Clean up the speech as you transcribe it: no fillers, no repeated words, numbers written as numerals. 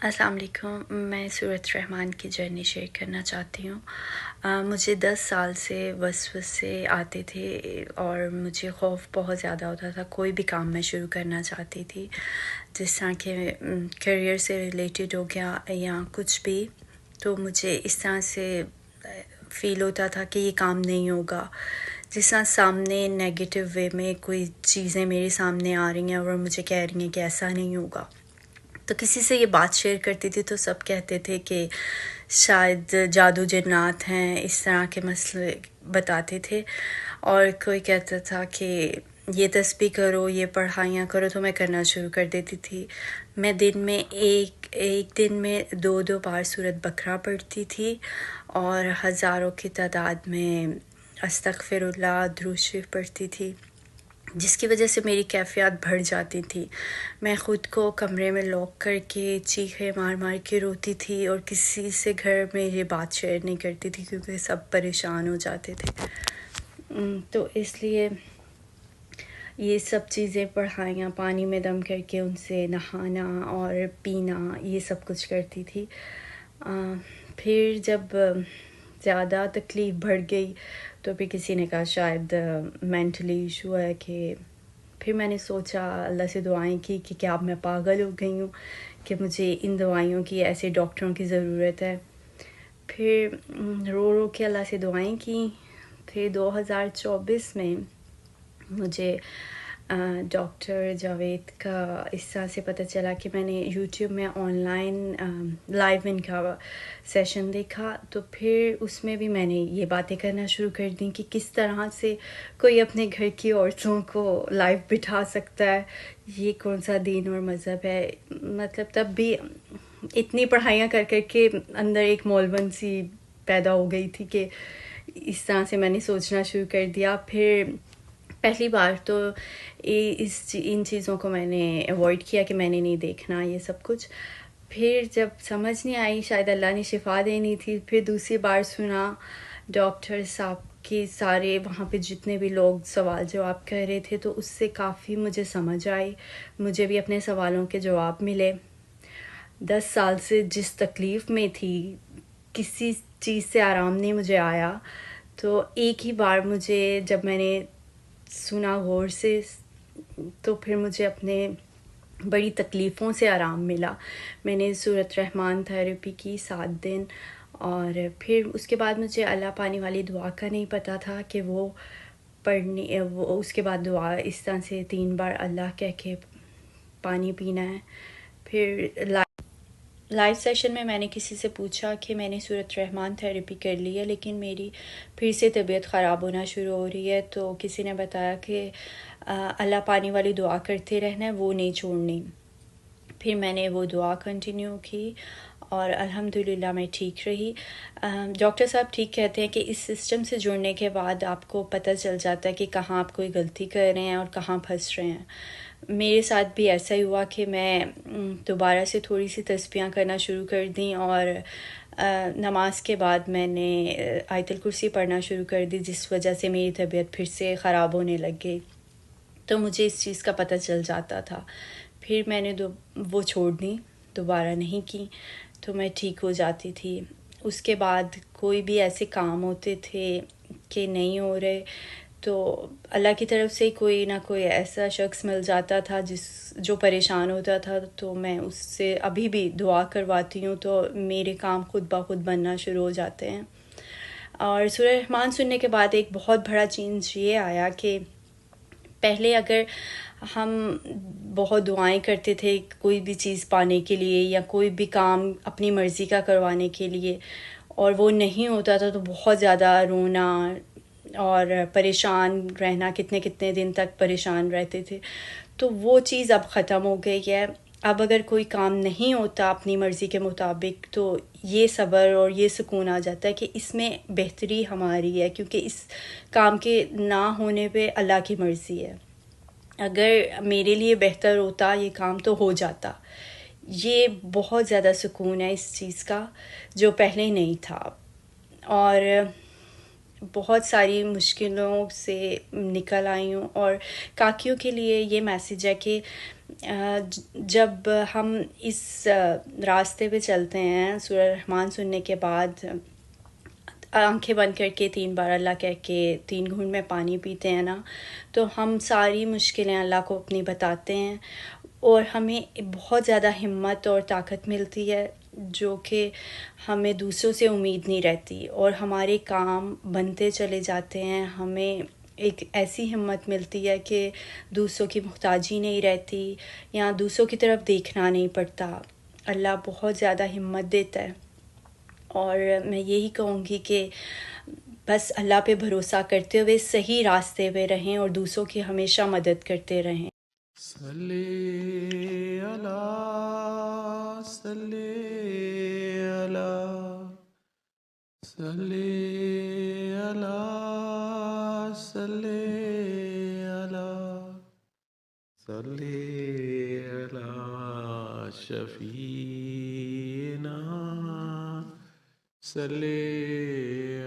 السلام علیکم. میں صورت رحمان کی جرنی شیئر کرنا چاہتی ہوں. مجھے 10 سال سے وسوسے آتے تھے اور مجھے خوف بہت زیادہ ہوتا تھا. کوئی بھی کام میں شروع کرنا چاہتی تھی، جس طرح کہ کیریئر سے ریلیٹڈ ہو گیا یا کچھ بھی، تو مجھے اس طرح سے فیل ہوتا تھا کہ یہ کام نہیں ہوگا. جس طرح سامنے نیگیٹو وے میں کوئی چیزیں میرے سامنے آ رہی ہیں اور مجھے کہہ رہی ہیں کہ ایسا نہیں ہوگا. تو کسی سے یہ بات شیئر کرتی تھی تو سب کہتے تھے کہ شاید جادو جنات ہیں، اس طرح کے مسئلے بتاتے تھے. اور کوئی کہتا تھا کہ یہ تسبیح کرو، یہ پڑھائیاں کرو، تو میں کرنا شروع کر دیتی تھی. میں دن میں ایک دن میں 2 بار سورۃ بقرہ پڑھتی تھی اور ہزاروں کی تعداد میں استغفر اللہ، درود شریف پڑھتی تھی، جس کی وجہ سے میری کیفیات بڑھ جاتی تھی. میں خود کو کمرے میں لاک کر کے چیخیں مار مار کے روتی تھی اور کسی سے گھر میں یہ بات شیئر نہیں کرتی تھی کیونکہ سب پریشان ہو جاتے تھے. تو اس لیے یہ سب چیزیں پڑھائیاں، پانی میں دم کر کے ان سے نہانا اور پینا، یہ سب کچھ کرتی تھی. پھر جب زیادہ تکلیف بڑھ گئی تو پھر کسی نے کہا شاید مینٹلی ایشو ہے. کہ پھر میں نے سوچا، اللہ سے دعائیں کی کہ کیا اب میں پاگل ہو گئی ہوں کہ مجھے ان دوائیوں کی، ایسے ڈاکٹروں کی ضرورت ہے. پھر رو رو کے اللہ سے دعائیں کی. پھر 2024 میں مجھے ڈاکٹر جاوید کا اس طرح سے پتہ چلا کہ میں نے یوٹیوب میں آن لائن لائیو ان کا سیشن دیکھا. تو پھر اس میں بھی میں نے یہ باتیں کرنا شروع کر دیں کہ کس طرح سے کوئی اپنے گھر کی عورتوں کو لائیو بٹھا سکتا ہے، یہ کون سا دین اور مذہب ہے. مطلب تب بھی اتنی پڑھائیاں کر کر کے اندر ایک مولون سی پیدا ہو گئی تھی کہ اس طرح سے میں نے سوچنا شروع کر دیا. پھر پہلی بار تو ان چیزوں کو میں نے ایوائڈ کیا کہ میں نے نہیں دیکھنا یہ سب کچھ. پھر جب سمجھ نہیں آئی، شاید اللہ نے شفا دینی تھی، پھر دوسری بار سنا ڈاکٹر صاحب کے سارے وہاں پہ جتنے بھی لوگ سوال جواب کر رہے تھے، تو اس سے کافی مجھے سمجھ آئی، مجھے بھی اپنے سوالوں کے جواب ملے. 10 سال سے جس تکلیف میں تھی، کسی چیز سے آرام نہیں مجھے آیا. تو ایک ہی بار مجھے جب میں نے سنا غور سے، تو پھر مجھے اپنے بڑی تکلیفوں سے آرام ملا. میں نے سورۃ رحمان تھیراپی کی 7 دن، اور پھر اس کے بعد مجھے اللہ پانی والی دعا کا نہیں پتہ تھا کہ وہ پڑھنی، وہ اس کے بعد دعا اس طرح سے 3 بار اللہ کہہ کے پانی پینا ہے. پھر لائیو سیشن میں نے کسی سے پوچھا کہ میں نے سورۃ رحمان تھیراپی کر لی ہے لیکن میری پھر سے طبیعت خراب ہونا شروع ہو رہی ہے. تو کسی نے بتایا کہ اللہ پانی والی دعا کرتے رہنا ہے، وہ نہیں چھوڑنی. پھر میں نے وہ دعا کنٹینیو کی اور الحمدللہ میں ٹھیک رہی. ڈاکٹر صاحب ٹھیک کہتے ہیں کہ اس سسٹم سے جڑنے کے بعد آپ کو پتہ چل جاتا ہے کہ کہاں آپ کوئی غلطی کر رہے ہیں اور کہاں پھنس رہے ہیں. میرے ساتھ بھی ایسا ہی ہوا کہ میں دوبارہ سے تھوڑی سی تسبیحاں کرنا شروع کر دیں، اور نماز کے بعد میں نے آیت الکرسی پڑھنا شروع کر دی، جس وجہ سے میری طبیعت پھر سے خراب ہونے لگ گئی. تو مجھے اس چیز کا پتہ چل جاتا تھا. پھر میں نے وہ چھوڑ دی، دوبارہ نہیں کی، تو میں ٹھیک ہو جاتی تھی. اس کے بعد کوئی بھی ایسے کام ہوتے تھے کہ نہیں ہو رہے، تو اللہ کی طرف سے کوئی نہ کوئی ایسا شخص مل جاتا تھا جو پریشان ہوتا تھا، تو میں اس سے ابھی بھی دعا کرواتی ہوں، تو میرے کام خود بخود بننا شروع ہو جاتے ہیں. اور سورہ رحمان سننے کے بعد ایک بہت بڑا چینج یہ آیا کہ پہلے اگر ہم بہت دعائیں کرتے تھے کوئی بھی چیز پانے کے لیے یا کوئی بھی کام اپنی مرضی کا کروانے کے لیے، اور وہ نہیں ہوتا تھا، تو بہت زیادہ رونا اور پریشان رہنا، کتنے دن تک پریشان رہتے تھے. تو وہ چیز اب ختم ہو گئی ہے. اب اگر کوئی کام نہیں ہوتا اپنی مرضی کے مطابق، تو یہ صبر اور یہ سکون آ جاتا ہے کہ اس میں بہتری ہماری ہے، کیونکہ اس کام کے نہ ہونے پہ اللہ کی مرضی ہے. اگر میرے لیے بہتر ہوتا یہ کام تو ہو جاتا. یہ بہت زیادہ سکون ہے اس چیز کا، جو پہلے نہیں تھا. اور بہت ساری مشکلوں سے نکل آئی ہوں، اور کاکیوں کے لیے یہ میسیج ہے کہ جب ہم اس راستے پہ چلتے ہیں، سورہ رحمان سننے کے بعد آنکھیں بند کر کے 3 بار اللہ کہہ کے 3 گھونٹ میں پانی پیتے ہیں نا، تو ہم ساری مشکلیں اللہ کو اپنی بتاتے ہیں، اور ہمیں بہت زیادہ ہمت اور طاقت ملتی ہے، جو کہ ہمیں دوسروں سے امید نہیں رہتی، اور ہمارے کام بنتے چلے جاتے ہیں۔ ہمیں ایک ایسی ہمت ملتی ہے کہ دوسروں کی محتاجی نہیں رہتی، یا دوسروں کی طرف دیکھنا نہیں پڑتا۔ اللہ بہت زیادہ ہمت دیتا ہے، اور میں یہی کہوں گی کہ بس اللہ پہ بھروسہ کرتے ہوئے صحیح راستے پہ رہیں اور دوسروں کی ہمیشہ مدد کرتے رہیں۔ صلی اللہ صلی اللہ صلی اللہ صلی اللہ صلی اللہ شفیعنا صلی